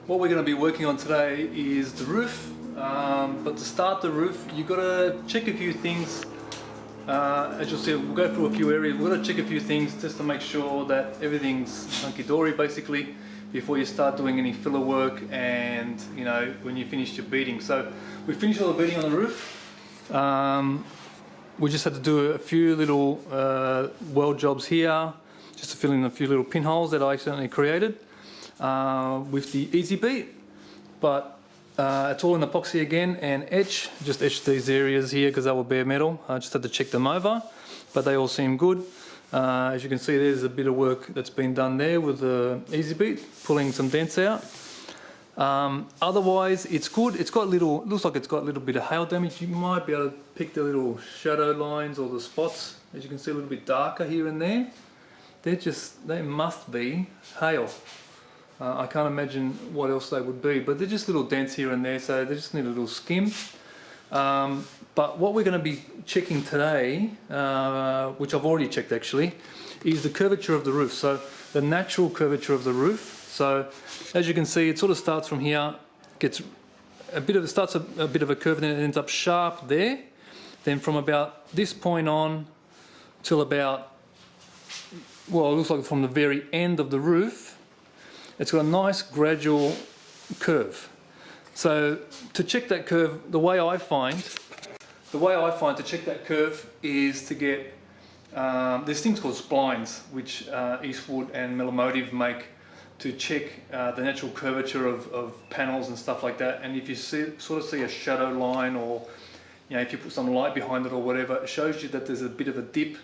What we're going to be working on today is the roof, but to start the roof you've got to check a few things. As you'll see, we'll go through a few areas. We've got to check a few things just to make sure that everything's hunky-dory basically before you start doing any filler work and when you finish your beading. So we finished all the beading on the roof. We just had to do a few little weld jobs here just to fill in a few little pinholes that I accidentally created with the Easy Bead, but it's all in epoxy again and etch. Just etched these areas here because they were bare metal. I just had to check them over, but they all seem good. As you can see, there's a bit of work that's been done there with the Easy Bead, pulling some dents out. Otherwise, it's good. It's got looks like it's got a little bit of hail damage. You might be able to pick the little shadow lines or the spots. As you can see, a little bit darker here and there. They must be hail. I can't imagine what else they would be, but they're just little dents here and there, so they just need a little skim. But what we're going to be checking today, which I've already checked actually, is the curvature of the roof. So the natural curvature of the roof. So as you can see, it sort of starts from here, starts a bit of a curve, and then it ends up sharp there. Then from about this point on till about, well, it looks like from the very end of the roof, it's got a nice gradual curve. So to check that curve, the way I find to check that curve is to get, there's things called splines, which Eastwood and Melomotive make to check the natural curvature of panels and stuff like that. And if you sort of see a shadow line, or if you put some light behind it or whatever, it shows you that there's a bit of a dip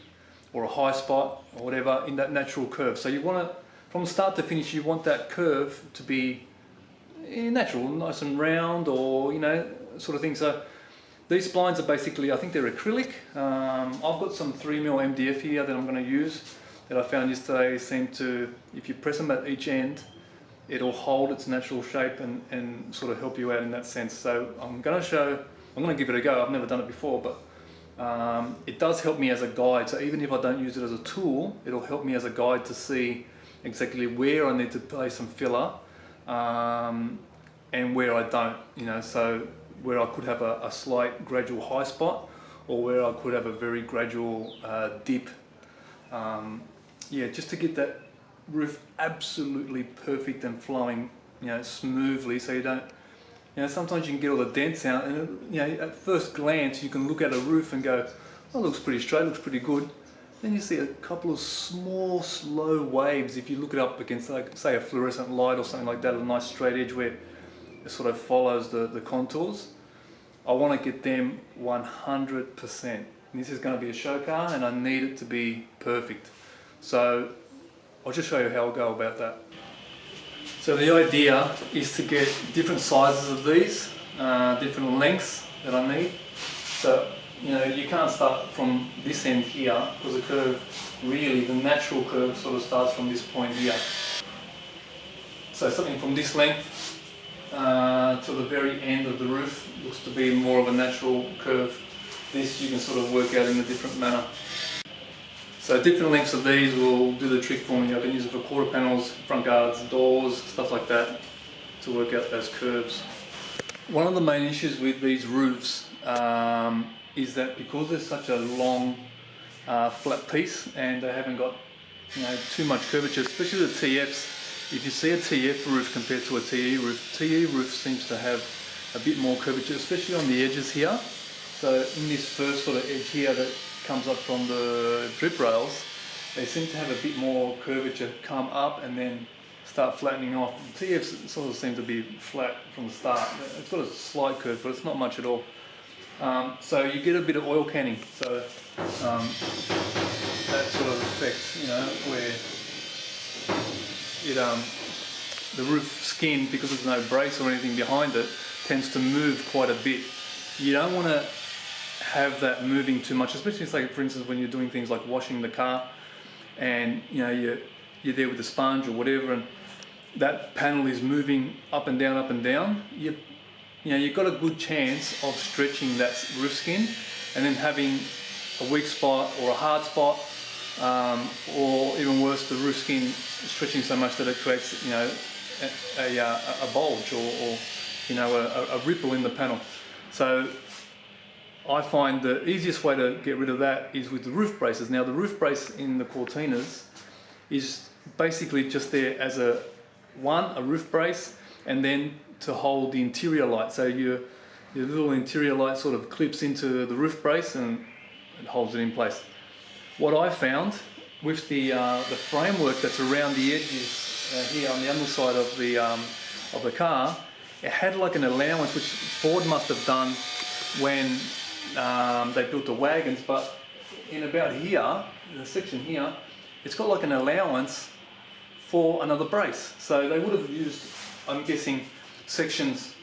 or a high spot or whatever in that natural curve. So you want to, from start to finish, you want that curve to be natural, nice and round, or sort of thing. So these splines are basically, I think they're acrylic. I've got some 3mm MDF here that I'm going to use, that I found yesterday. Seem to, if you press them at each end, it'll hold its natural shape and sort of help you out in that sense. So I'm going to give it a go. I've never done it before, but it does help me as a guide. So even if I don't use it as a tool, it'll help me as a guide to see exactly where I need to place some filler and where I don't, so where I could have a slight gradual high spot, or where I could have a very gradual dip. Just to get that roof absolutely perfect and flowing smoothly, so you don't, sometimes you can get all the dents out, and at first glance you can look at a roof and go, oh, it looks pretty straight, looks pretty good. Then you see a couple of small, slow waves. If you look it up against, like, say, a fluorescent light or something like that, a nice straight edge where it sort of follows the contours, I want to get them 100%. And this is going to be a show car, and I need it to be perfect. So I'll just show you how I'll go about that. So the idea is to get different sizes of these, different lengths that I need. So you can't start from this end here, because the curve, really, the natural curve sort of starts from this point here. So something from this length to the very end of the roof looks to be more of a natural curve. This you can sort of work out in a different manner. So different lengths of these will do the trick for me. I can use it for quarter panels, front guards, doors, stuff like that, to work out those curves. One of the main issues with these roofs is that because there's such a long flat piece, and they haven't got too much curvature, especially the TFs. If you see a TF roof compared to a TE roof seems to have a bit more curvature, especially on the edges here. So in this first sort of edge here that comes up from the drip rails, they seem to have a bit more curvature come up and then start flattening off. TFs sort of seem to be flat from the start. It's got a slight curve, but it's not much at all. So you get a bit of oil canning, so that sort of effect, where the roof skin, because there's no brace or anything behind it, tends to move quite a bit. You don't want to have that moving too much, especially, say, for instance, when you're doing things like washing the car, and you're there with the sponge or whatever, and that panel is moving up and down. You've got a good chance of stretching that roof skin and then having a weak spot or a hard spot, or even worse, the roof skin stretching so much that it creates a bulge or you know, a ripple in the panel. So I find the easiest way to get rid of that is with the roof braces. Now the roof brace in the Cortinas is basically just there as a roof brace, and then to hold the interior light. So your little interior light sort of clips into the roof brace and it holds it in place. What I found with the framework that's around the edges here on the underside of the car, it had like an allowance which Ford must have done when they built the wagons, but in about here, the section here, it's got like an allowance for another brace. So they would have used, I'm guessing, sections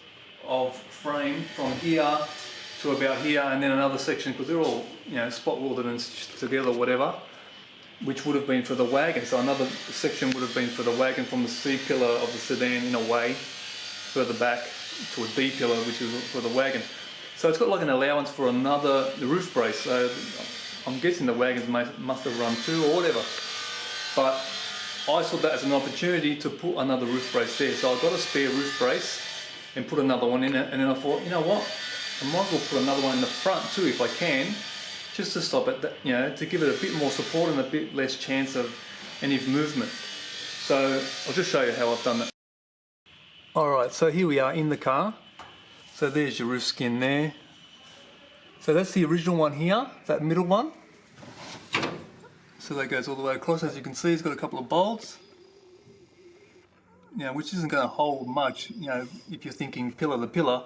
of frame from here to about here, and then another section, because they're all, you know, spot welded and stitched together, whatever, which would have been for the wagon. So another section would have been for the wagon from the C pillar of the sedan in a way, further back to a D pillar, which is for the wagon. So it's got like an allowance for another roof brace. So I'm guessing the wagons must have run two or whatever. But I saw that as an opportunity to put another roof brace there. So I got a spare roof brace and put another one in it. And then I thought, you know what? I might as well put another one in the front too if I can, just to stop it, you know, to give it a bit more support and a bit less chance of any movement. So I'll just show you how I've done that. Alright, so here we are in the car. So there's your roof skin there. So that's the original one here, that middle one. So that goes all the way across. As you can see, it's got a couple of bolts, you know, which isn't going to hold much, you know, if you're thinking pillar to pillar,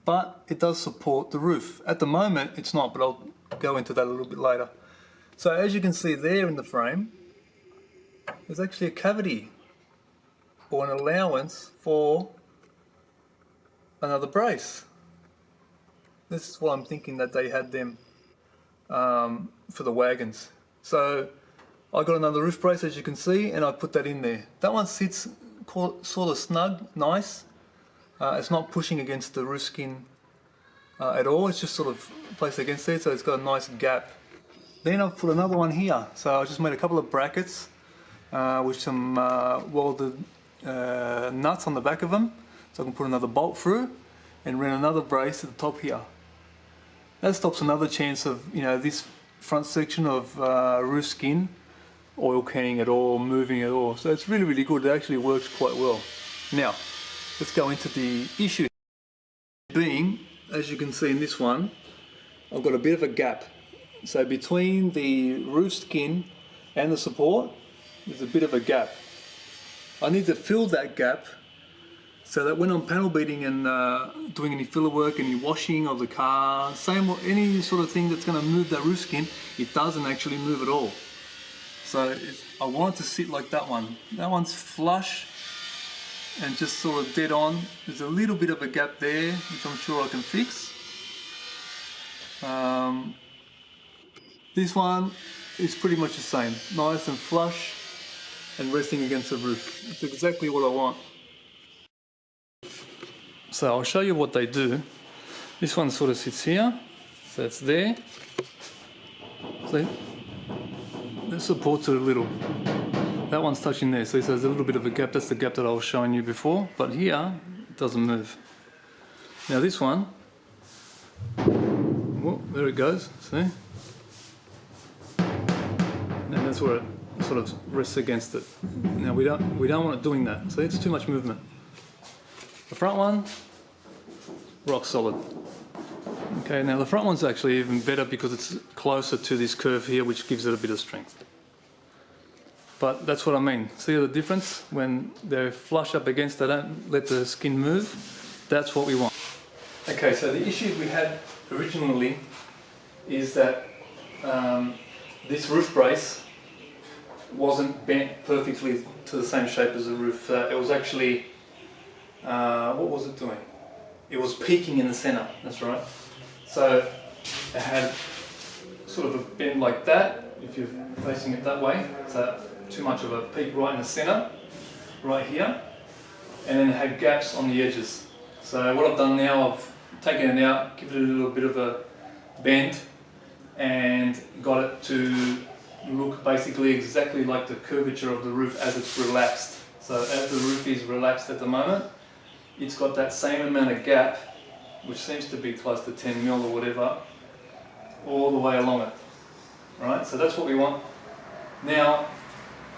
but it does support the roof. At the moment, it's not, but I'll go into that a little bit later. So as you can see there in the frame, there's actually a cavity or an allowance for another brace. This is what I'm thinking that they had them for the wagons. So I got another roof brace, as you can see, and I put that in there. That one sits sort of snug, nice. It's not pushing against the roof skin at all. It's just sort of placed against there, so it's got a nice gap. Then I've put another one here. So I just made a couple of brackets with some welded nuts on the back of them, so I can put another bolt through and run another brace at the top here. That stops another chance of, you know, this front section of roof skin oil canning at all, moving at all. So it's really, really good. It actually works quite well. Now, let's go into the issue. Being, as you can see in this one, I've got a bit of a gap. So between the roof skin and the support, there's a bit of a gap. I need to fill that gap so that when I'm panel beating and doing any filler work, any washing of the car, any sort of thing that's going to move that roof skin, it doesn't actually move at all. So I want it to sit like that one. That one's flush and just sort of dead on. There's a little bit of a gap there, which I'm sure I can fix. This one is pretty much the same. Nice and flush and resting against the roof. It's exactly what I want. So I'll show you what they do. This one sort of sits here, so it's there. See? It supports it a little. That one's touching there, so there's a little bit of a gap. That's the gap that I was showing you before, but here it doesn't move. Now this one, oh, there it goes, see? And that's where it sort of rests against it. Now we don't want it doing that, so it's too much movement. The front one, rock solid. Okay, now the front one's actually even better because it's closer to this curve here, which gives it a bit of strength. But that's what I mean. See the difference? When they're flush up against, they don't let the skin move. That's what we want. Okay, so the issue we had originally is that this roof brace wasn't bent perfectly to the same shape as the roof. It was actually, what was it doing? It was peaking in the center, that's right. So it had sort of a bend like that, if you're facing it that way. So too much of a peak right in the center, right here. And then it had gaps on the edges. So what I've done now, I've taken it out, given it a little bit of a bend, and got it to look basically exactly like the curvature of the roof as it's relaxed. So as the roof is relaxed at the moment, it's got that same amount of gap, which seems to be close to 10 mil or whatever, all the way along it. Right, so that's what we want. Now,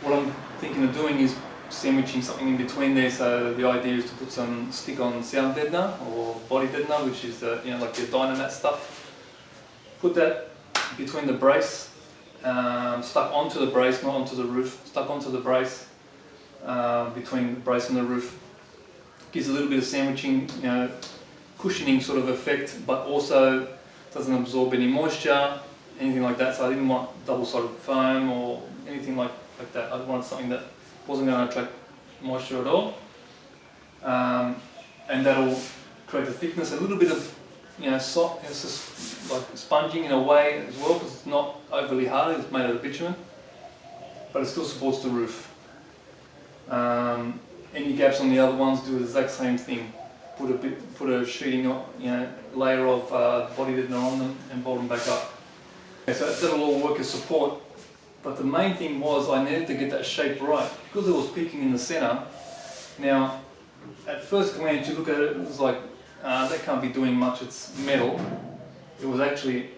what I'm thinking of doing is sandwiching something in between there. So the idea is to put some stick-on sound deadener or body deadener, which is the, like the Dynamat stuff. Put that between the brace, stuck onto the brace, not onto the roof. Stuck onto the brace, between the brace and the roof. Gives a little bit of sandwiching, cushioning sort of effect, but also doesn't absorb any moisture, anything like that. So I didn't want double-sided foam or anything like that. I wanted something that wasn't going to attract moisture at all. And that'll create the thickness, a little bit of soft, it's just like sponging in a way as well, because it's not overly hard, it's made out of bitumen, but it still supports the roof. Any gaps on the other ones, do the exact same thing. Put a sheeting, layer of body deadener on them and bolt them back up. Okay, so that'll all work as support, but the main thing was I needed to get that shape right because it was peaking in the centre. Now, at first glance, you look at it, it was like that can't be doing much. It's metal. It was actually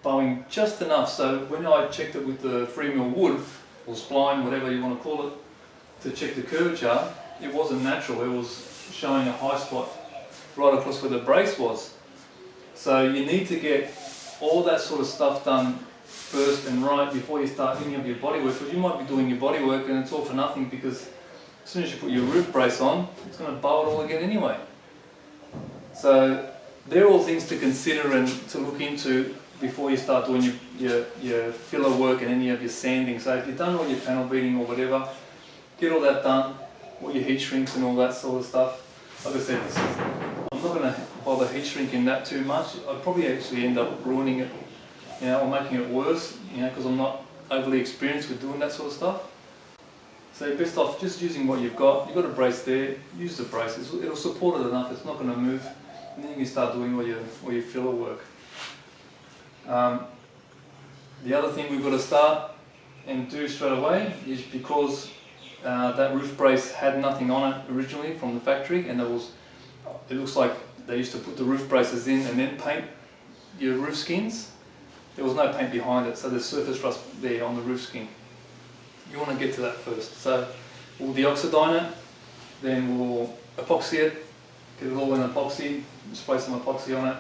bowing just enough. So when I checked it with the free mill wood or spline, whatever you want to call it, to check the curvature, it wasn't natural. It was showing a high spot right across where the brace was. So you need to get all that sort of stuff done first and right before you start any of your bodywork, because you might be doing your bodywork and it's all for nothing, because as soon as you put your roof brace on, it's going to bow it all again anyway. So they're all things to consider and to look into before you start doing your filler work and any of your sanding. So if you've done all your panel beating or whatever, get all that done, all your heat shrinks and all that sort of stuff. Like I said, I'm not going to bother heat shrinking that too much. I'd probably actually end up ruining it, or making it worse, because I'm not overly experienced with doing that sort of stuff. So you're best off just using what you've got. You've got a brace there, use the brace. It'll support it enough, it's not going to move. And then you can start doing all your filler work. The other thing we've got to start and do straight away is, because that roof brace had nothing on it originally from the factory, and it looks like they used to put the roof braces in and then paint your roof skins. There was no paint behind it, so there's surface rust there on the roof skin. You want to get to that first. So we'll deoxidine it, then we'll epoxy it, get it all in epoxy, spray some epoxy on it.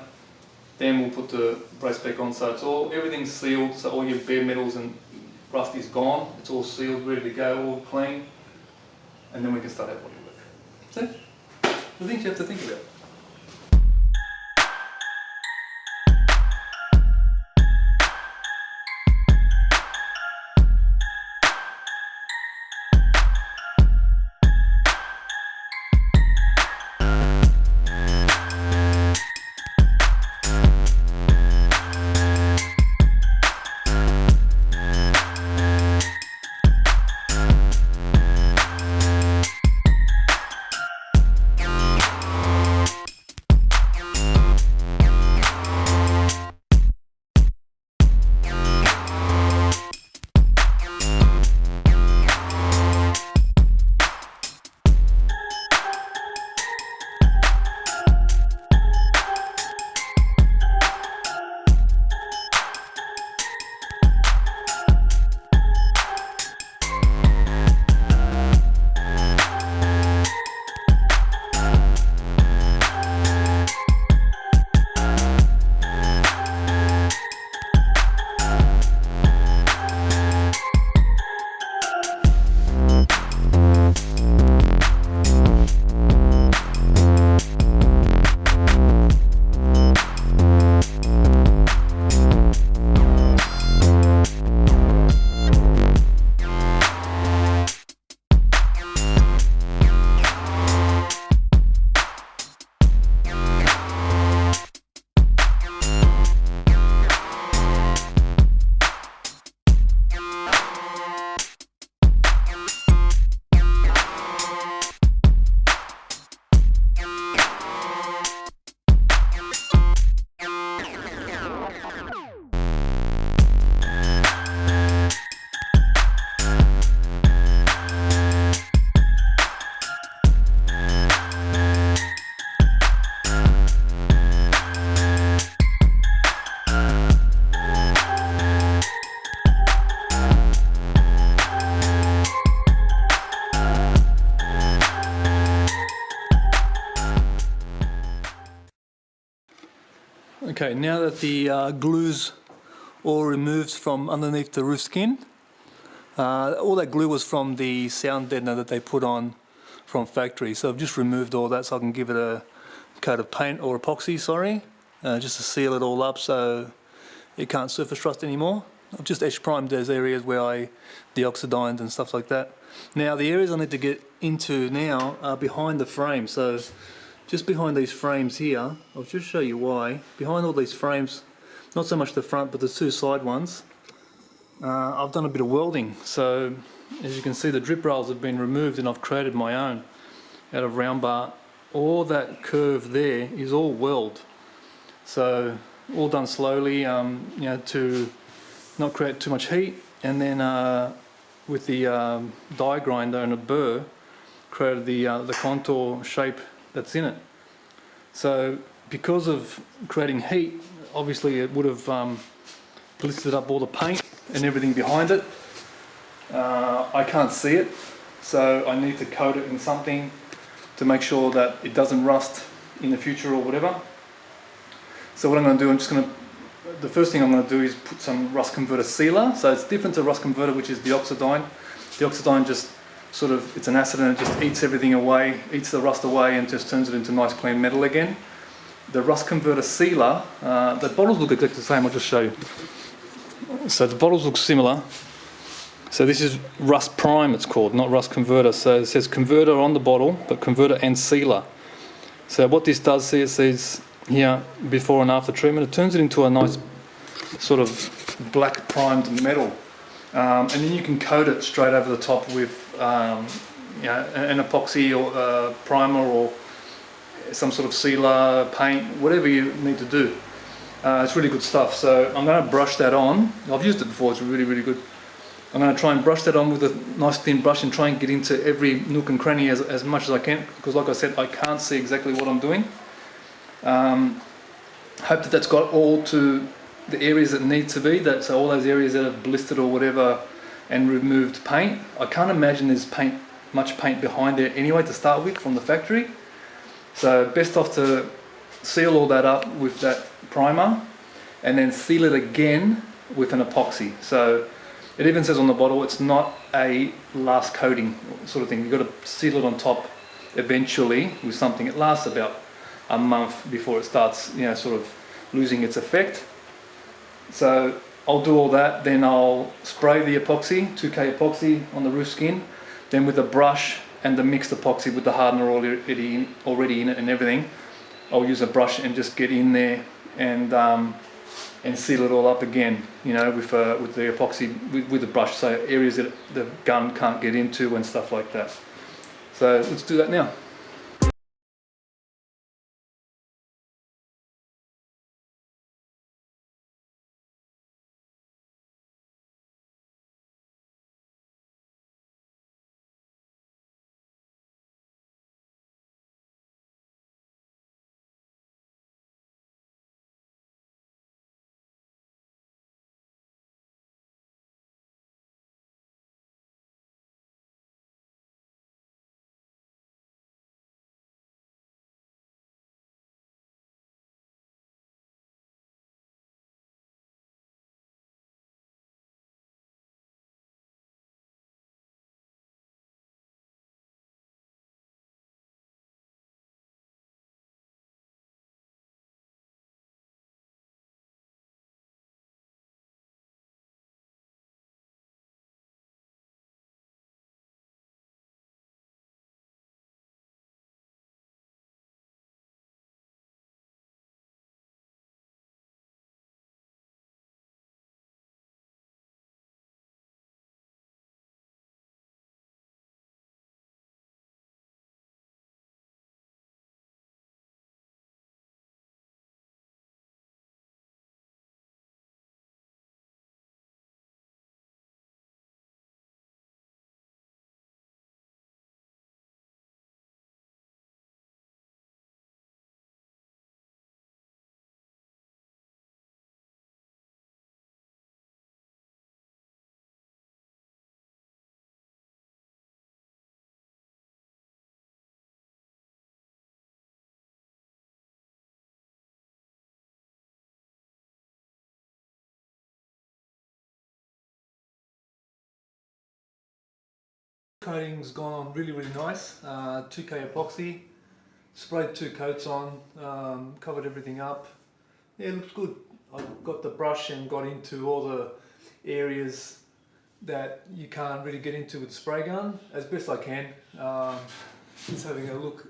Then we'll put the brace back on, so everything's sealed, so all your bare metals and rust is gone. It's all sealed, ready to go, all clean, and then we can start our bodywork. See? The things you have to think about. Okay, now that the glue's all removed from underneath the roof skin, all that glue was from the sound deadener that they put on from factory. So I've just removed all that so I can give it a coat of paint or epoxy, just to seal it all up so it can't surface rust anymore. I've just edge primed those areas where I deoxidized and stuff like that. Now the areas I need to get into now are behind the frame. So just behind these frames here, I'll just show you why. Behind all these frames, not so much the front but the two side ones, I've done a bit of welding. So as you can see, the drip rails have been removed and I've created my own out of round bar. All that curve there is all weld. So all done slowly, to not create too much heat, and then with the die grinder and a burr created the contour shape that's in it. So because of creating heat, obviously it would have blistered up all the paint and everything behind it. I can't see it, so I need to coat it in something to make sure that it doesn't rust in the future or whatever. So what I'm going to do, the first thing I'm going to do is put some rust converter sealer. So it's different to rust converter, which is deoxidine. Deoxidine just it's an acid and it just eats everything away, eats the rust away and just turns it into nice clean metal again. The rust converter sealer, the bottles look exactly the same, I'll just show you. So the bottles look similar. So this is rust prime, it's called, not rust converter. So it says converter on the bottle, but converter and sealer. So what this does is, it says here, before and after treatment, it turns it into a nice sort of black primed metal. And then you can coat it straight over the top with an epoxy or primer or some sort of sealer, paint, whatever you need to do. It's really good stuff. So I'm going to brush that on. I've used it before, it's really, really good. I'm going to try and brush that on with a nice thin brush and try and get into every nook and cranny as much as I can, because like I said, I can't see exactly what I'm doing. Hope that that's got all to the areas that need to be, so all those areas that have blistered or whatever and removed paint. I can't imagine there's much paint behind there anyway to start with from the factory. So best off to seal all that up with that primer and then seal it again with an epoxy. So it even says on the bottle it's not a last coating sort of thing. You've got to seal it on top eventually with something. It lasts about a month before it starts, sort of losing its effect. So I'll do all that, then I'll spray the epoxy, 2K epoxy on the roof skin, then with a brush and the mixed epoxy with the hardener already in it and everything, I'll use a brush and just get in there and seal it all up again, with the epoxy, with the brush, so areas that the gun can't get into and stuff like that. So let's do that now. Coating's gone on really nice. 2K epoxy, sprayed 2 coats on, covered everything up. Yeah, it looks good. I've got the brush and got into all the areas that you can't really get into with the spray gun as best I can. Just having a look,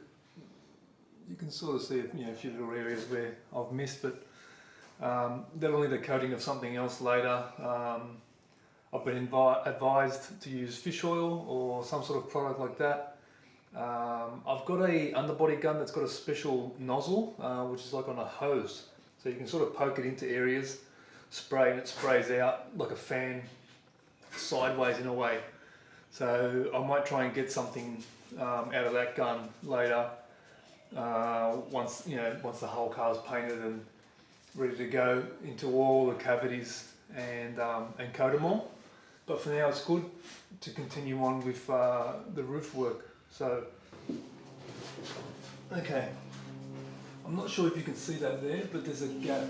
you can sort of see a few little areas where I've missed, but that'll need a coating of something else later. I've been advised to use fish oil or some sort of product like that. I've got a underbody gun that's got a special nozzle, which is like on a hose. So you can sort of poke it into areas, spray, and it sprays out like a fan, sideways in a way. So I might try and get something out of that gun later, once the whole car's painted and ready to go into all the cavities and coat them all. But for now it's good to continue on with the roof work. So, okay, I'm not sure if you can see that there, but there's a gap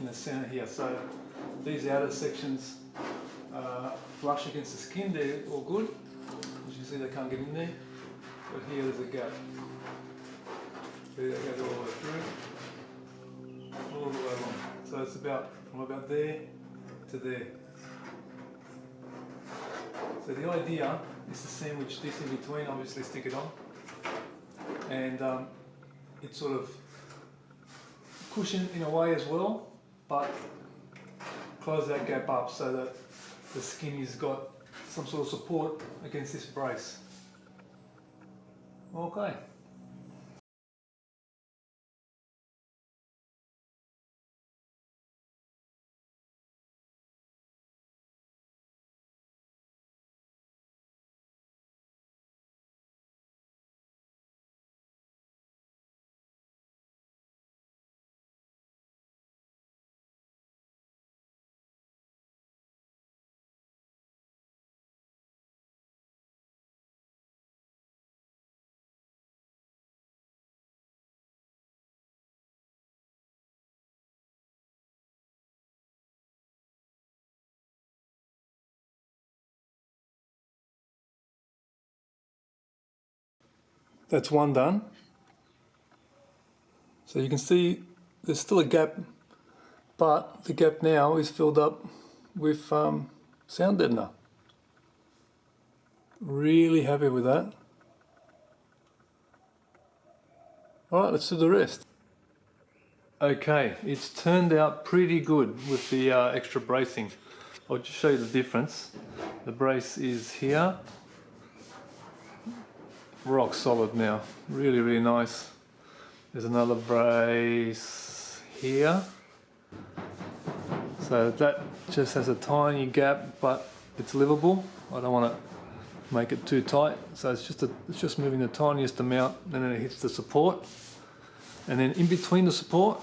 in the center here. So these outer sections flush against the skin, they're all good. As you see, they can't get in there, but here there's a gap. There that goes all the way through, all the way along. So it's from about there to there. So the idea is to sandwich this in between, obviously stick it on, and it sort of cushion in a way as well, but close that gap up so that the skin has got some sort of support against this brace. Okay. That's one done. So you can see there's still a gap, but the gap now is filled up with sound deadener. Really happy with that. Alright, let's do the rest. Okay, it's turned out pretty good with the extra bracing. I'll just show you the difference. The brace is here. Rock solid now. Really nice. There's another brace here. So that just has a tiny gap, but it's livable. I don't want to make it too tight. So it's just moving the tiniest amount, and then it hits the support. And then in between the support,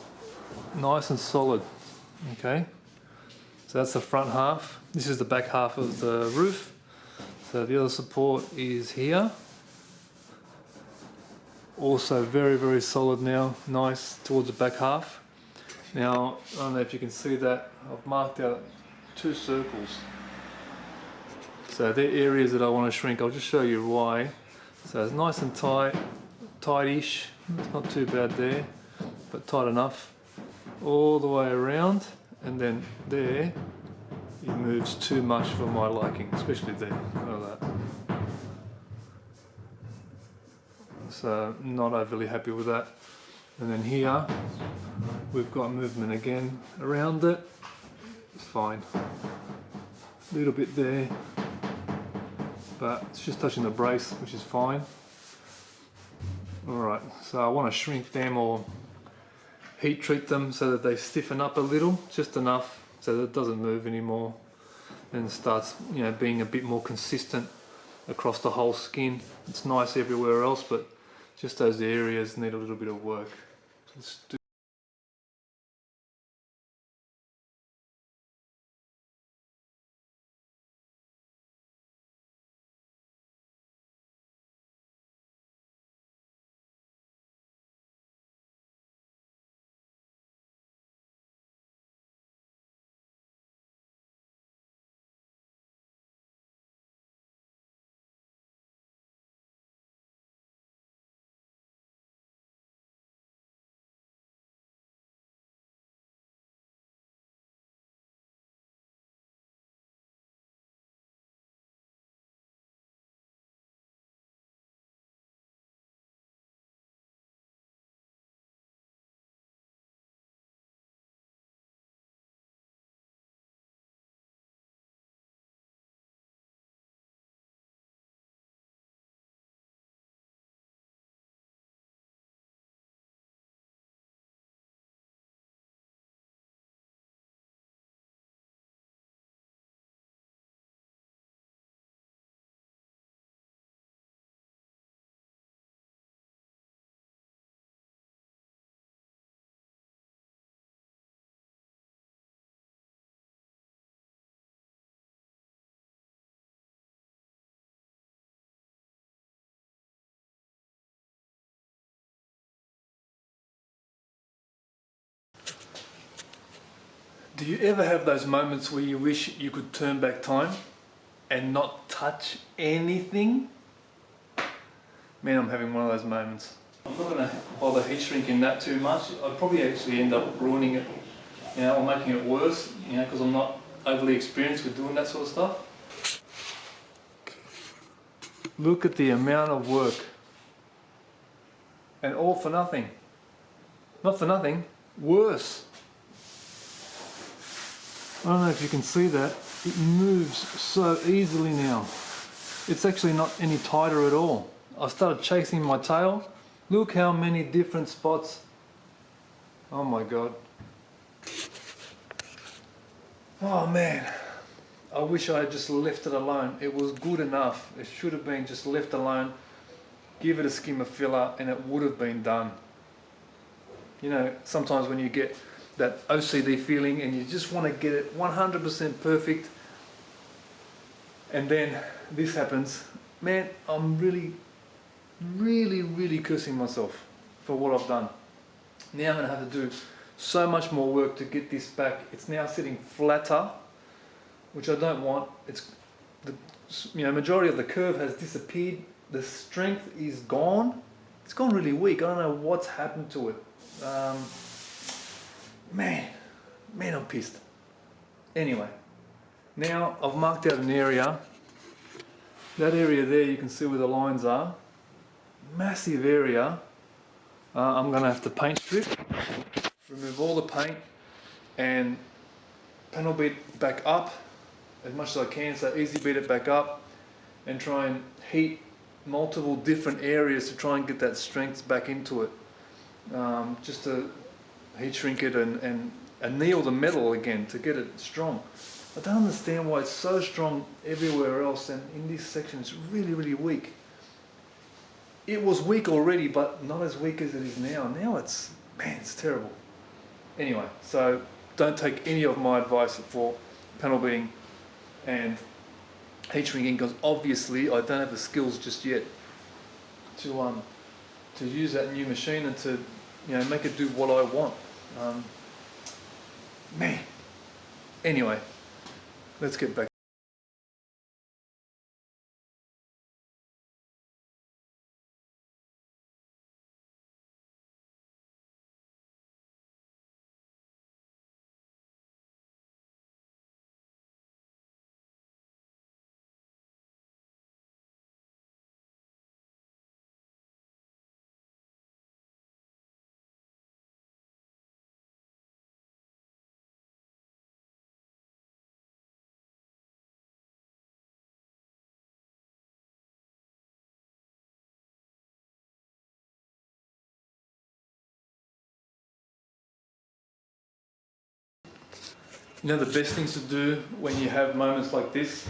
nice and solid. Okay. So that's the front half. This is the back half of the roof. So the other support is here. Also very solid now, nice towards the back half. Now, I don't know if you can see that, I've marked out 2 circles. So they're areas that I want to shrink. I'll just show you why. So it's nice and tight, tight-ish, it's not too bad there, but tight enough. All the way around, and then there, it moves too much for my liking, especially there, like that. So not overly happy with that. And then here we've got movement again around it. It's fine. A little bit there, but it's just touching the brace, which is fine. Alright, so I want to shrink them or heat treat them so that they stiffen up a little, just enough so that it doesn't move anymore and starts being a bit more consistent across the whole skin. It's nice everywhere else, but just those areas need a little bit of work. Let's do Do you ever have those moments where you wish you could turn back time and not touch anything? Man, I'm having one of those moments. I'm not going to bother heat shrinking that too much. I'd probably actually end up ruining it, you know, or making it worse, you know, because I'm not overly experienced with doing that sort of stuff. Look at the amount of work. And all for nothing. Not for nothing, worse. I don't know if you can see that. It moves so easily now. It's actually not any tighter at all. I started chasing my tail. Look how many different spots. Oh my God. Oh man. I wish I had just left it alone. It was good enough. It should have been just left alone. Give it a skim of filler and it would have been done. You know, sometimes when you get that OCD feeling and you just want to get it 100% perfect, and then this happens, man, I'm really cursing myself for what I've done. Now I'm going to have to do so much more work to get this back. It's now sitting flatter, which I don't want. It's the majority of the curve has disappeared. The strength is gone. It's gone really weak. I don't know what's happened to it. Man, I'm pissed. Anyway, now I've marked out an area. That area there, you can see where the lines are. Massive area. I'm going to have to paint strip, remove all the paint, and panel beat back up as much as I can. So easy beat it back up, and try and heat multiple different areas to try and get that strength back into it. Just to heat shrink it and anneal the metal again to get it strong. I don't understand why it's so strong everywhere else, and in this section it's really weak. It was weak already, but not as weak as it is now. Now it's, man, it's terrible. Anyway, so don't take any of my advice for panel beating and heat shrinking, because obviously I don't have the skills just yet to use that new machine and to, you know, make it do what I want. Man. Anyway, let's get back. You know, the best things to do when you have moments like this,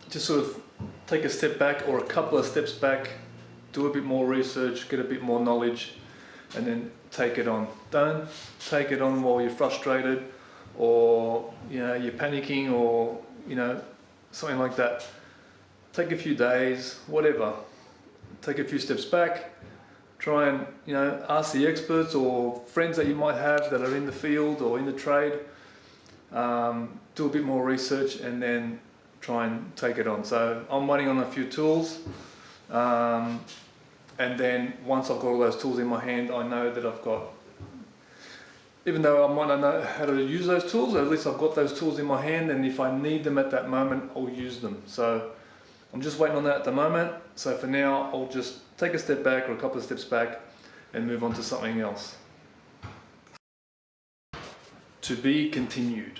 just sort of take a step back or a couple of steps back, do a bit more research, get a bit more knowledge, and then take it on. Don't take it on while you're frustrated, or, you know, you're panicking, or, you know, something like that. Take a few days, whatever. Take a few steps back. Try and, you know, ask the experts or friends that you might have that are in the field or in the trade. Do a bit more research and then try and take it on. So I'm waiting on a few tools, and then once I've got all those tools in my hand, I know that I've got, even though I might not know how to use those tools, at least I've got those tools in my hand, and if I need them at that moment, I'll use them. So I'm just waiting on that at the moment. So for now, I'll just take a step back or a couple of steps back and move on to something else. To be continued.